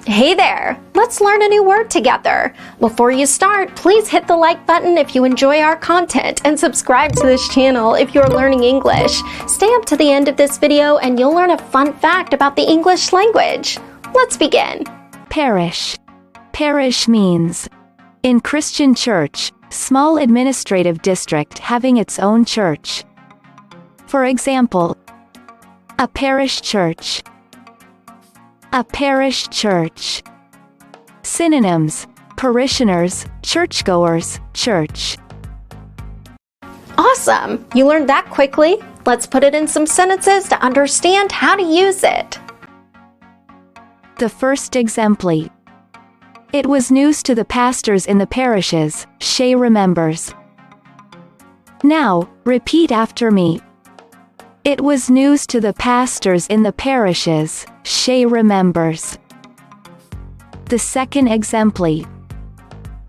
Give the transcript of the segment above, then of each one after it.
Hey there! Let's learn a new word together. Before you start, please hit the like button if you enjoy our content and subscribe to this channel if you're learning English. Stay up to the end of this video and you'll learn a fun fact about the English language. Let's begin. Parish. Parish means in Christian church, small administrative district having its own church. For example, a parish church. A parish church. Synonyms: parishioners, churchgoers, church. Awesome! You learned that quickly. Let's put it in some sentences to understand how to use it. The first exempli. It was news to the pastors in the parishes, she remembers. Now, repeat after me. It was news to the pastors in the parishes, she remembers. The second exempli.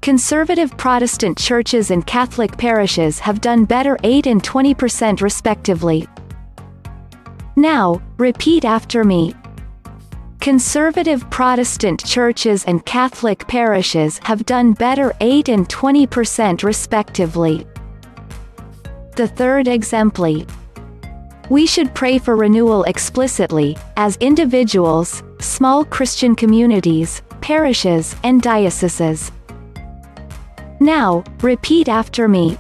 Conservative Protestant churches and Catholic parishes have done better 8 and 20% respectively. Now, repeat after me. Conservative Protestant churches and Catholic parishes have done better 8 and 20% respectively. The third exempli. We should pray for renewal explicitly, as individuals, small Christian communities, parishes, and dioceses. Now, repeat after me.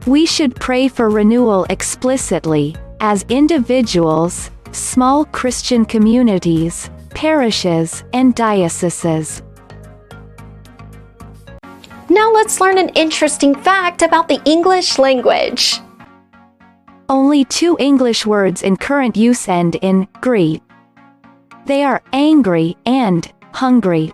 We should pray for renewal explicitly, as individuals, small Christian communities, parishes, and dioceses. Now let's learn an interesting fact about the English language. Only 2 English words in current use end in "gry". They are angry and hungry.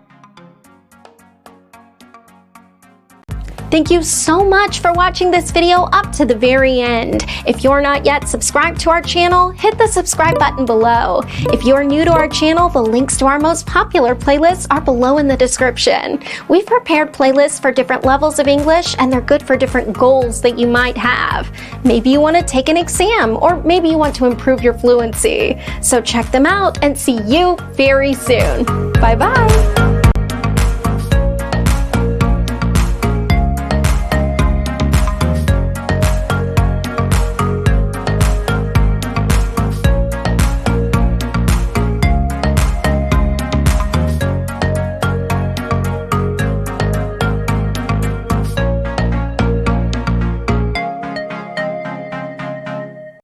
Thank you so much for watching this video up to the very end. If you're not yet subscribed to our channel, hit the subscribe button below. If you're new to our channel, the links to our most popular playlists are below in the description. We've prepared playlists for different levels of English, and they're good for different goals that you might have. Maybe you want to take an exam, or maybe you want to improve your fluency. So check them out and see you very soon. Bye-bye.